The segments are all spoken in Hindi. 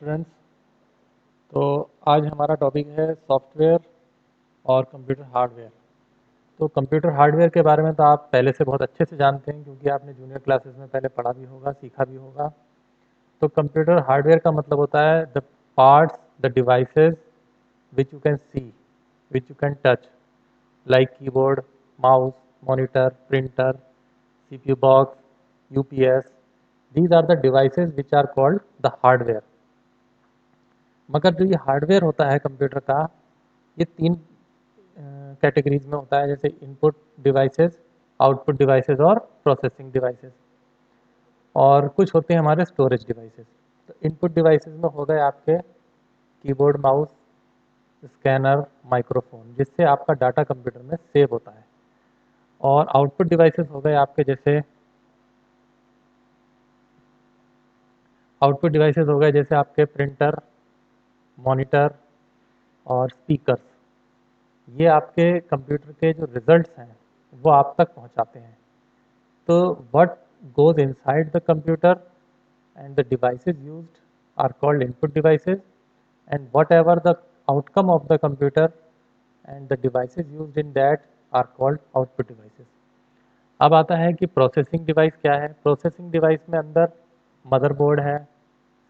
स्टूडेंट्स। तो आज हमारा टॉपिक है सॉफ्टवेयर और कंप्यूटर हार्डवेयर। तो कंप्यूटर हार्डवेयर के बारे में तो आप पहले से बहुत अच्छे से जानते हैं, क्योंकि आपने जूनियर क्लासेस में पहले पढ़ा भी होगा, सीखा भी होगा। तो कंप्यूटर हार्डवेयर का मतलब होता है the parts, the devices which you can see, which you can touch, like keyboard, mouse, monitor, printer, CPU box, UPS. These are the devices which are called the hardware. मगर जो ये हार्डवेयर होता है कंप्यूटर का, ये तीन कैटेगरीज में होता है, जैसे इनपुट डिवाइसेस, आउटपुट डिवाइसेस और प्रोसेसिंग डिवाइसेस। और कुछ होते हैं हमारे स्टोरेज डिवाइसेस। तो इनपुट डिवाइसेस में हो गए आपके कीबोर्ड, माउस, स्कैनर, माइक्रोफोन, जिससे आपका डाटा कंप्यूटर में सेव होता है। और आउटपुट डिवाइसेस हो गए आपके जैसे आपके प्रिंटर, मॉनिटर और स्पीकर्स। ये आपके कंप्यूटर के जो रिजल्ट्स हैं वो आप तक पहुंचाते हैं। तो what goes inside the computer and the devices used are called input devices, and whatever the outcome of the computer and the devices used in that are called output devices. अब आता है कि प्रोसेसिंग डिवाइस क्या है। प्रोसेसिंग डिवाइस में अंदर मदरबोर्ड है,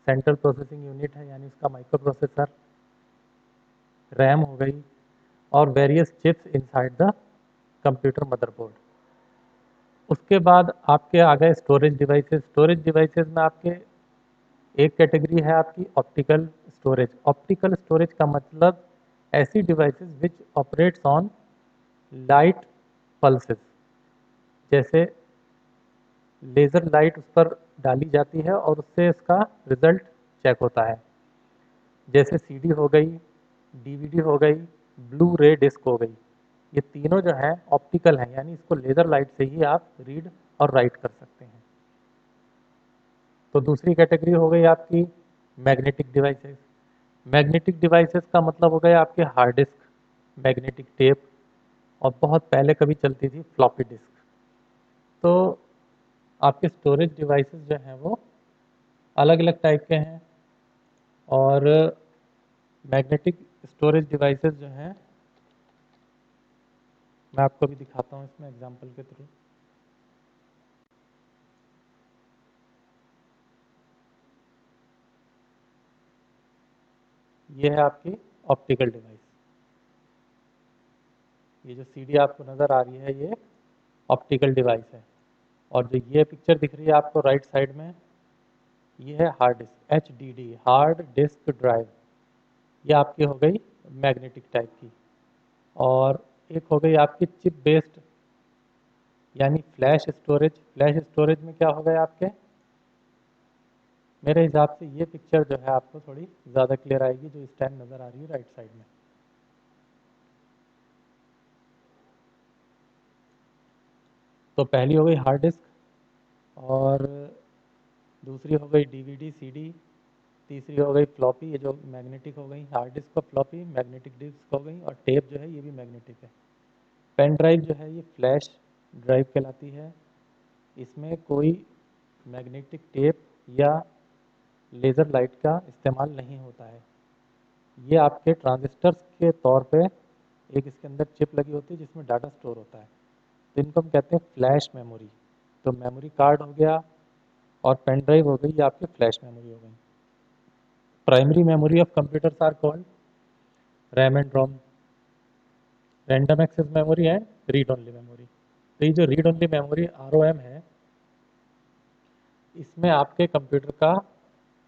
सेंट्रल प्रोसेसिंग यूनिट है यानी उसका माइक्रो प्रोसेसर, रैम हो गई, और various chips inside the computer motherboard. उसके बाद आपके आ गए स्टोरेज डिवाइसेस। स्टोरेज डिवाइसेस में आपके एक कैटेगरी है आपकी ऑप्टिकल स्टोरेज। ऑप्टिकल स्टोरेज का मतलब ऐसी devices which operates on light pulses, जैसे लेज़र लाइट उस पर डाली जाती है और उससे इसका रिजल्ट चेक होता है। जैसे सीडी हो गई, डीवीडी हो गई, ब्लू रे डिस्क हो गई। ये तीनों जो है ऑप्टिकल हैं, यानी इसको लेज़र लाइट से ही आप रीड और राइट कर सकते हैं। तो दूसरी कैटेगरी हो गई आपकी मैग्नेटिक डिवाइसेस। मैग्नेटिक डिवाइसेस का मतलब हो गया आपके हार्ड डिस्क, मैग्नेटिक टेप, और बहुत पहले कभी चलती थी फ्लॉपी डिस्क। तो आपके स्टोरेज डिवाइसेस जो हैं वो अलग अलग टाइप के हैं। और मैग्नेटिक स्टोरेज डिवाइसेस जो हैं, मैं आपको भी दिखाता हूँ इसमें एग्जांपल के थ्रू। ये है आपकी ऑप्टिकल डिवाइस। ये जो सीडी आपको नज़र आ रही है ये ऑप्टिकल डिवाइस है। और जो ये पिक्चर दिख रही है आपको राइट साइड में, ये है hard disk, HDD, hard disk drive. ये आपकी हो गई मैग्नेटिक टाइप की। और एक हो गई आपकी चिप बेस्ड यानी फ्लैश स्टोरेज। फ्लैश स्टोरेज में क्या हो गया आपके, मेरे हिसाब से ये पिक्चर जो है आपको थोड़ी ज़्यादा क्लियर आएगी, जो इस टाइम नज़र आ रही है राइट साइड में। तो पहली हो गई हार्ड डिस्क, और दूसरी हो गई डीवीडी सीडी, तीसरी हो गई फ्लॉपी, ये जो मैग्नेटिक हो गई, हार्ड डिस्क और फ्लॉपी मैग्नेटिक डिस्क हो गई, और टेप जो है ये भी मैग्नेटिक है। पेन ड्राइव जो है ये फ्लैश ड्राइव कहलाती है। इसमें कोई मैग्नेटिक टेप या लेज़र लाइट का इस्तेमाल नहीं होता है। ये आपके ट्रांजिस्टर्स के तौर पे एक इसके अंदर चिप लगी होती है जिसमें डाटा स्टोर होता है। तो इनको हम कहते हैं फ्लैश मेमोरी। तो मेमोरी कार्ड हो गया और पेन ड्राइव हो गई, ये आपकी फ्लैश मेमोरी हो गई। Primary memory of computers are called RAM and ROM, random access memory and read only memory. तो ये जो रीड ओनली मेमोरी ROM है, इसमें आपके कंप्यूटर का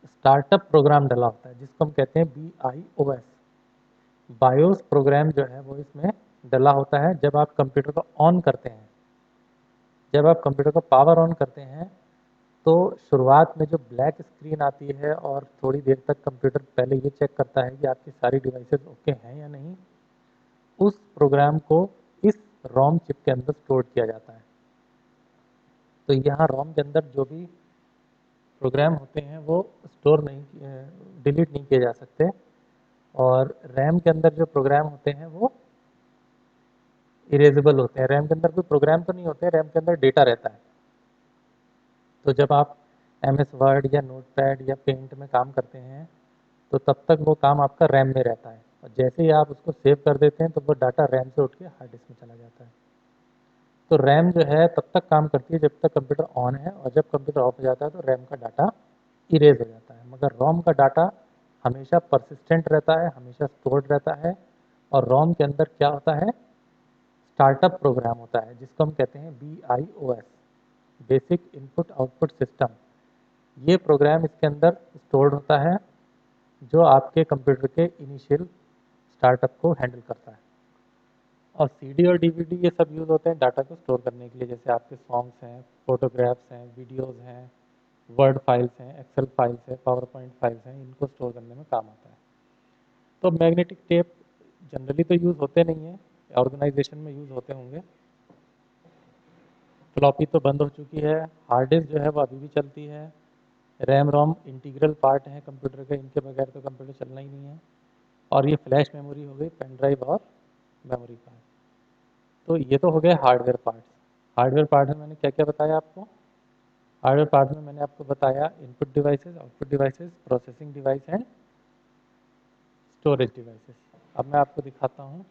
स्टार्टअप प्रोग्राम डला होता है जिसको हम कहते हैं BIOS। बायोस प्रोग्राम जो है वो इसमें डला होता है जब आप कंप्यूटर को ऑन करते हैं। जब आप कंप्यूटर को पावर ऑन करते हैं तो शुरुआत में जो ब्लैक स्क्रीन आती है, और थोड़ी देर तक कंप्यूटर पहले ये चेक करता है कि आपकी सारी डिवाइसेस ओके हैं या नहीं। उस प्रोग्राम को इस रोम चिप के अंदर स्टोर किया जाता है। तो यहाँ रोम के अंदर जो भी प्रोग्राम होते हैं वो स्टोर नहीं, डिलीट नहीं किए जा सकते। और रैम के अंदर जो प्रोग्राम होते हैं वो इरेजेबल होते हैं। रैम के अंदर कोई प्रोग्राम तो नहीं होते हैं, रैम के अंदर डेटा रहता है। तो जब आप MS वर्ड या नोटपैड या पेंट में काम करते हैं तो तब तक वो काम आपका रैम में रहता है, और जैसे ही आप उसको सेव कर देते हैं तो वो डाटा रैम से उठ के हार्ड डिस्क में चला जाता है। तो रैम जो है तब तक काम करती है जब तक कंप्यूटर ऑन है, और जब कंप्यूटर ऑफ हो जाता है तो रैम का डाटा इरेज हो जाता है। मगर रोम का डाटा हमेशा परसिस्टेंट रहता है, हमेशा स्टोर्ड रहता है। और रोम के अंदर क्या होता है, स्टार्टअप प्रोग्राम होता है जिसको हम कहते हैं BIOS, basic input output system. ये प्रोग्राम इसके अंदर स्टोर्ड होता है, जो आपके कंप्यूटर के इनिशियल स्टार्टअप को हैंडल करता है। और CD और DVD ये सब यूज़ होते हैं डाटा को स्टोर करने के लिए, जैसे आपके सॉन्ग्स हैं, फोटोग्राफ्स हैं, वीडियोज़ हैं, वर्ड फाइल्स हैं, एक्सेल फाइल्स हैं, पावर पॉइंट फाइल्स हैं, इनको स्टोर करने में काम आता है। तो मैग्नेटिक टेप जनरली तो यूज़ होते नहीं हैं, ऑर्गेनाइजेशन में यूज़ होते होंगे। फ्लॉपी तो बंद हो चुकी है, हार्ड डिस्क जो है वो अभी भी चलती है। रैम रोम इंटीग्रल पार्ट हैं कंप्यूटर के, इनके बगैर तो कंप्यूटर चलना ही नहीं है। और ये फ्लैश मेमोरी हो गई, पेन ड्राइव और मेमोरी कार्ड। तो ये तो हो गए हार्डवेयर पार्ट्स। हार्डवेयर पार्ट में मैंने क्या क्या बताया आपको? हार्डवेयर पार्ट में मैंने आपको बताया input devices, output devices, processing device and storage devices. अब मैं आपको दिखाता हूँ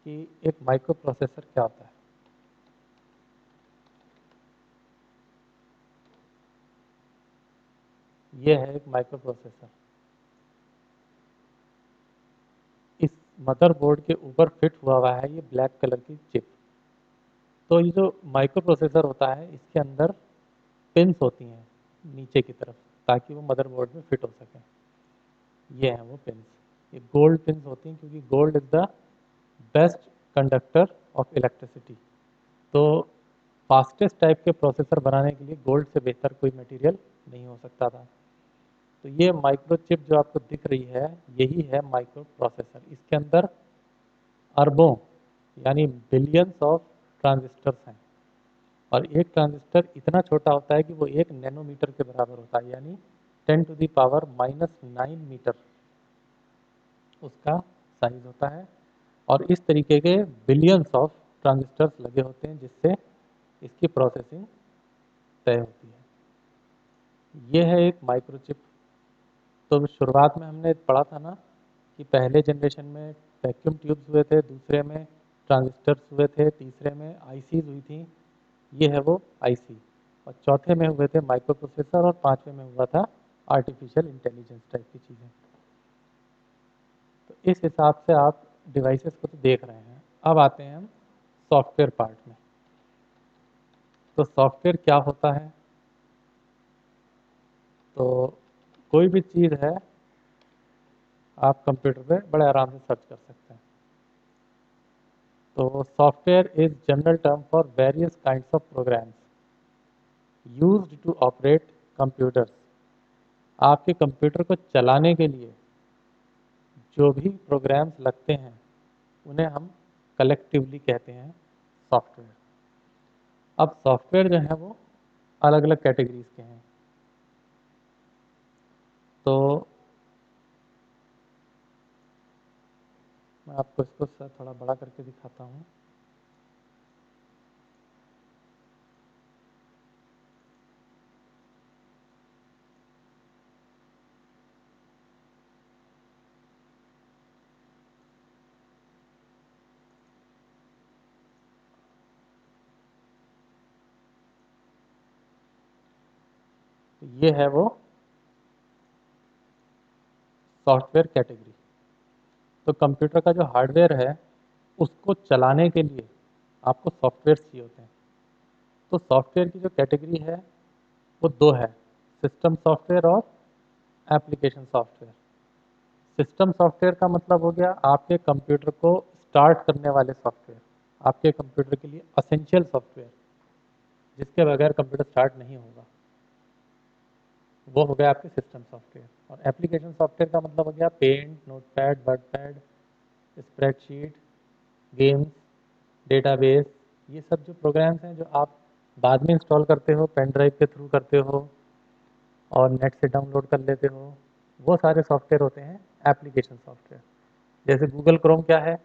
कि एक माइक्रो प्रोसेसर क्या होता है। ये है एक माइक्रो प्रोसेसर। इस मदरबोर्ड के ऊपर फिट हुआ है ये ब्लैक कलर की चिप। तो ये जो माइक्रो प्रोसेसर होता है इसके अंदर पिन्स होती हैं नीचे की तरफ, ताकि वो मदरबोर्ड में फिट हो सके। ये हैं वो पिन्स। ये गोल्ड पिन्स होती हैं क्योंकि gold is the best conductor of electricity. तो फास्टेस्ट टाइप के प्रोसेसर बनाने के लिए गोल्ड से बेहतर कोई मटेरियल नहीं हो सकता था। तो ये माइक्रो चिप जो आपको दिख रही है, यही है माइक्रो प्रोसेसर। इसके अंदर अरबों यानी बिलियंस ऑफ ट्रांजिस्टर्स हैं। और एक ट्रांजिस्टर इतना छोटा होता है कि वो 1 नैनोमीटर के बराबर होता है, यानी 10⁻⁻⁹ उसका साइज होता है। और इस तरीके के बिलियंस ऑफ ट्रांजिस्टर्स लगे होते हैं जिससे इसकी प्रोसेसिंग तय होती है। ये है एक माइक्रोचिप। तो शुरुआत में हमने पढ़ा था ना कि पहले जनरेशन में वैक्यूम ट्यूब्स हुए थे, दूसरे में ट्रांजिस्टर्स हुए थे, तीसरे में आईसीज हुई थी। ये है वो आईसी। और चौथे में हुए थे माइक्रो प्रोसेसर, और पांचवें में हुआ था आर्टिफिशियल इंटेलिजेंस टाइप की चीज़ें। तो इस हिसाब से आप डिवाइसेस को तो देख रहे हैं। अब आते हैं हम सॉफ्टवेयर पार्ट में। तो सॉफ्टवेयर क्या होता है? तो कोई भी चीज़ है आप कंप्यूटर पे बड़े आराम से सर्च कर सकते हैं। तो software is general term for various kinds of programs used to operate computers. आपके कंप्यूटर को चलाने के लिए जो भी प्रोग्राम्स लगते हैं उन्हें हम कलेक्टिवली कहते हैं सॉफ्टवेयर। अब सॉफ्टवेयर जो है वो अलग अलग कैटेगरीज के हैं। तो मैं आपको इसको थोड़ा बड़ा करके दिखाता हूँ। तो ये है वो सॉफ्टवेयर कैटेगरी। तो कंप्यूटर का जो हार्डवेयर है उसको चलाने के लिए आपको सॉफ्टवेयर चाहिए होते हैं। तो सॉफ्टवेयर की जो कैटेगरी है वो दो है, सिस्टम सॉफ्टवेयर और एप्लीकेशन सॉफ्टवेयर। सिस्टम सॉफ्टवेयर का मतलब हो गया आपके कंप्यूटर को स्टार्ट करने वाले सॉफ्टवेयर, आपके कंप्यूटर के लिए असेंशियल सॉफ्टवेयर, जिसके बगैर कंप्यूटर स्टार्ट नहीं होगा, वो हो गया आपके सिस्टम सॉफ्टवेयर। और एप्लीकेशन सॉफ्टवेयर का मतलब हो गया paint, notepad, wordpad, spreadsheet, games, database. ये सब जो प्रोग्राम्स हैं जो आप बाद में इंस्टॉल करते हो, पेन ड्राइव के थ्रू करते हो और नेट से डाउनलोड कर लेते हो, वो सारे सॉफ्टवेयर होते हैं एप्लीकेशन सॉफ्टवेयर। जैसे गूगल क्रोम क्या है?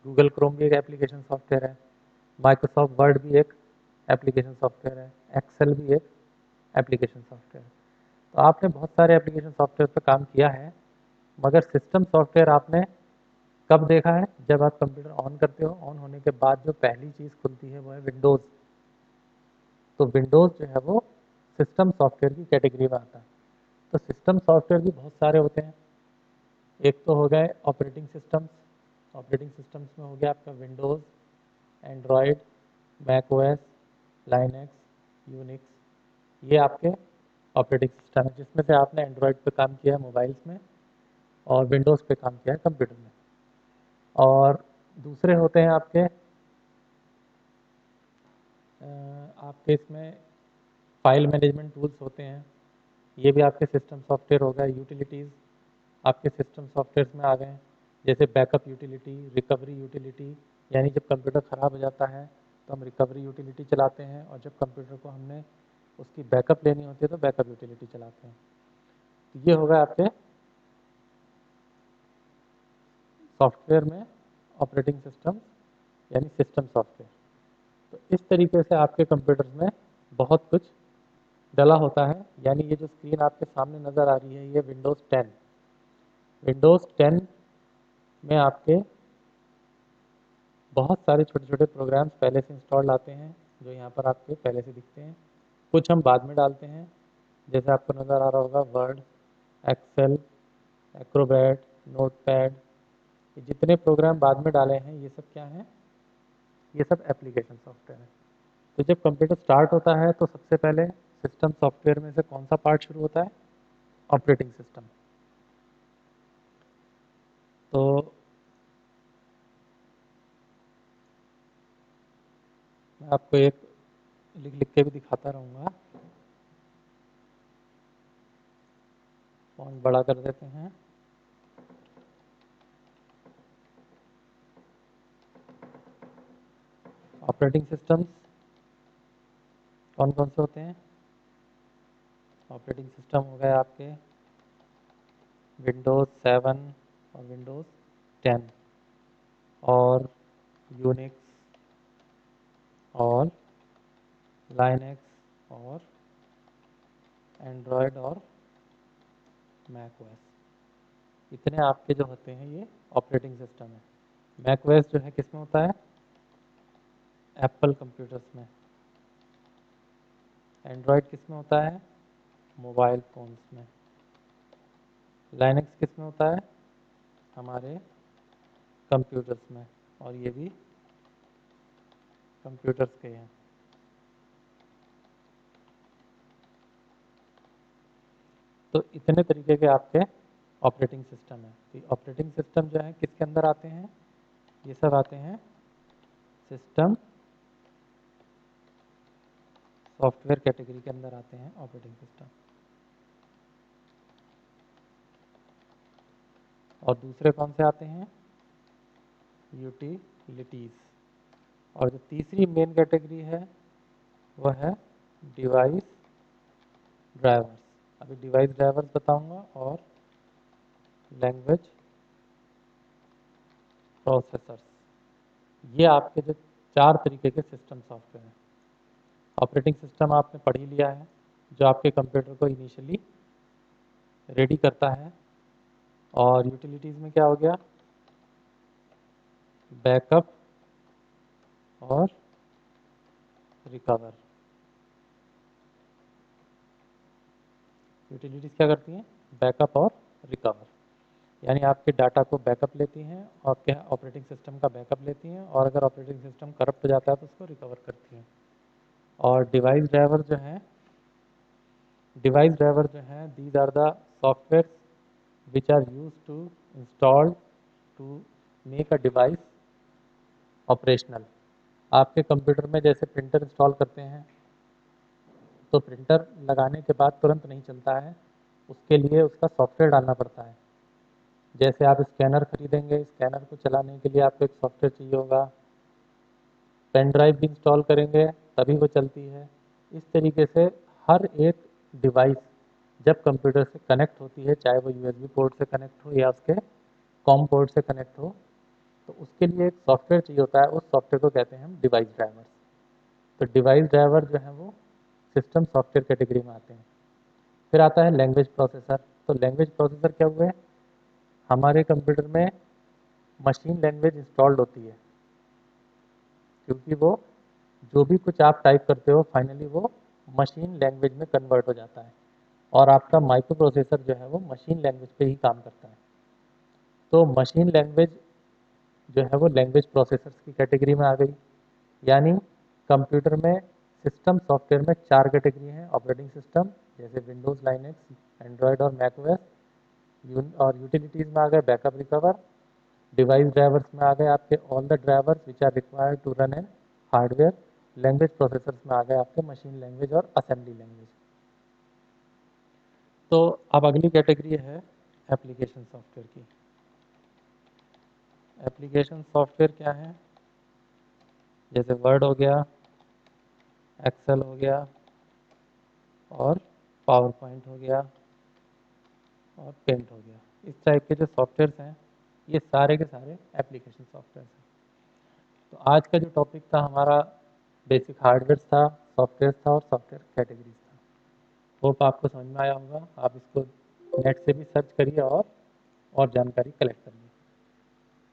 गूगल क्रोम भी एक एप्लीकेशन सॉफ्टवेयर है। माइक्रोसॉफ्ट वर्ड भी एक एप्लीकेशन सॉफ्टवेयर है। एक्सेल भी एक एप्लीकेशन सॉफ्टवेयर है। तो आपने बहुत सारे एप्लीकेशन सॉफ्टवेयर पर काम किया है, मगर सिस्टम सॉफ्टवेयर आपने कब देखा है? जब आप कंप्यूटर ऑन करते हो, ऑन होने के बाद जो पहली चीज़ खुलती है वो है विंडोज़। तो विंडोज़ जो है वो सिस्टम सॉफ्टवेयर की कैटेगरी में आता है। तो सिस्टम सॉफ्टवेयर भी बहुत सारे होते हैं। एक तो हो गए ऑपरेटिंग सिस्टम्स। ऑपरेटिंग सिस्टम्स में हो गया आपका Windows, Android, Mac OS, Linux, Unix. ये आपके ऑपरेटिंग सिस्टम है, जिसमें से आपने एंड्रॉयड पे काम किया है मोबाइल्स में, और विंडोज़ पे काम किया है कंप्यूटर में। और दूसरे होते हैं आपके इसमें फाइल मैनेजमेंट टूल्स होते हैं। ये भी आपके सिस्टम सॉफ्टवेयर हो गए। यूटिलिटीज़ आपके सिस्टम सॉफ्टवेयर में आ गए हैं, जैसे बैकअप यूटिलिटी, रिकवरी यूटिलिटी। यानी जब कंप्यूटर ख़राब हो जाता है तो हम रिकवरी यूटिलिटी चलाते हैं, और जब कंप्यूटर को हमने उसकी बैकअप लेनी होती है तो बैकअप यूटिलिटी चलाते हैं। तो ये होगा आपके सॉफ्टवेयर में ऑपरेटिंग सिस्टम, यानी सिस्टम सॉफ्टवेयर। तो इस तरीके से आपके कंप्यूटर में बहुत कुछ डला होता है। यानी ये जो स्क्रीन आपके सामने नज़र आ रही है, ये विंडोज़ 10। विंडोज़ 10 में आपके बहुत सारे छोटे छोटे प्रोग्राम्स पहले से इंस्टॉल आते हैं, जो यहाँ पर आपके पहले से दिखते हैं। कुछ हम बाद में डालते हैं, जैसे आपको नज़र आ रहा होगा वर्ड, एक्सेल, एक्रोबैट, नोटपैड। ये जितने प्रोग्राम बाद में डाले हैं, ये सब क्या हैं? ये सब एप्लीकेशन सॉफ्टवेयर है। तो जब कंप्यूटर स्टार्ट होता है तो सबसे पहले सिस्टम सॉफ्टवेयर में से कौन सा पार्ट शुरू होता है? Operating system. तो मैं आपको एक लिख लिख के भी दिखाता रहूँगा। फॉन्ट बड़ा कर देते हैं। ऑपरेटिंग सिस्टम्स कौन कौन से होते हैं? ऑपरेटिंग सिस्टम हो गए आपके विंडोज़ 7 और विंडोज़ 10, और यूनिक्स, और लाइनक्स, और एंड्रॉयड, और मैक ओएस। इतने आपके जो होते हैं ये ऑपरेटिंग सिस्टम है। मैक ओएस जो है किस में होता है? एप्पल कंप्यूटर्स में। एंड्रॉयड किस में होता है? मोबाइल फ़ोन्स में। लाइनक्स किस में होता है? हमारे कंप्यूटर्स में, और ये भी कंप्यूटर्स के हैं। तो इतने तरीके के आपके ऑपरेटिंग सिस्टम है। तो ऑपरेटिंग सिस्टम जो है किसके अंदर आते हैं? ये सब आते हैं सिस्टम सॉफ्टवेयर कैटेगरी के अंदर आते हैं ऑपरेटिंग सिस्टम। और दूसरे कौन से आते हैं? यूटिलिटीज़। और जो तीसरी मेन कैटेगरी है वह है डिवाइस ड्राइवर्स। अभी डिवाइस ड्राइवर्स बताऊंगा, और लैंग्वेज प्रोसेसर्स। ये आपके जो चार तरीके के सिस्टम सॉफ्टवेयर हैं। ऑपरेटिंग सिस्टम आपने पढ़ ही लिया है, जो आपके कंप्यूटर को इनिशियली रेडी करता है। और यूटिलिटीज़ में क्या हो गया? बैकअप और रिकवर। यूटिलिटीज़ क्या करती हैं? बैकअप और रिकवर। यानी आपके डाटा को बैकअप लेती हैं, और क्या ऑपरेटिंग सिस्टम का बैकअप लेती हैं, और अगर ऑपरेटिंग सिस्टम करप्ट हो जाता है तो उसको रिकवर करती हैं। और डिवाइस ड्राइवर जो हैं, these are the software which are use to install to make a device operational. आपके कंप्यूटर में जैसे प्रिंटर इंस्टॉल करते हैं, तो प्रिंटर लगाने के बाद तुरंत नहीं चलता है, उसके लिए उसका सॉफ्टवेयर डालना पड़ता है। जैसे आप स्कैनर खरीदेंगे, स्कैनर को चलाने के लिए आपको एक सॉफ्टवेयर चाहिए होगा। पेन ड्राइव भी इंस्टॉल करेंगे तभी वो चलती है। इस तरीके से हर एक डिवाइस जब कंप्यूटर से कनेक्ट होती है, चाहे वो यूएसबी पोर्ट से कनेक्ट हो या उसके कॉम पोर्ट से कनेक्ट हो, तो उसके लिए एक सॉफ्टवेयर चाहिए होता है। उस सॉफ्टवेयर को कहते हैं हम डिवाइस ड्राइवर। तो डिवाइस ड्राइवर जो है वो सिस्टम सॉफ्टवेयर कैटेगरी में आते हैं। फिर आता है लैंग्वेज प्रोसेसर। तो लैंग्वेज प्रोसेसर क्या हुआ है, हमारे कंप्यूटर में मशीन लैंग्वेज इंस्टॉल्ड होती है, क्योंकि वो जो भी कुछ आप टाइप करते हो फाइनली वो मशीन लैंग्वेज में कन्वर्ट हो जाता है, और आपका माइक्रो प्रोसेसर जो है वो मशीन लैंग्वेज पे ही काम करता है। तो मशीन लैंग्वेज जो है वो लैंग्वेज प्रोसेसर्स की कैटेगरी में आ गई। यानी कंप्यूटर में सिस्टम सॉफ्टवेयर में 4 कैटेगरी हैं। ऑपरेटिंग सिस्टम जैसे विंडोज़, लाइनक्स, एंड्रॉयड और मैक ओएस, और यूटिलिटीज़ में आ गए बैकअप रिकवर। डिवाइस ड्राइवर्स में आ गए आपके all the drivers which are required to run an hardware. Language processors में आ गए आपके मशीन लैंग्वेज और असेंबली लैंग्वेज। तो अब अगली कैटेगरी है एप्लीकेशन सॉफ्टवेयर की। एप्लीकेशन सॉफ्टवेयर क्या है, जैसे वर्ड हो गया, एक्सेल हो गया और पावर पॉइंट हो गया और पेंट हो गया। इस टाइप के जो सॉफ्टवेयर्स हैं ये सारे के सारे एप्लीकेशन सॉफ्टवेयर हैं। तो आज का जो टॉपिक था हमारा बेसिक हार्डवेयर था, सॉफ्टवेयर था और सॉफ्टवेयर कैटेगरीज था। होप आपको समझ में आया होगा। आप इसको नेट से भी सर्च करिए और जानकारी कलेक्ट करिए।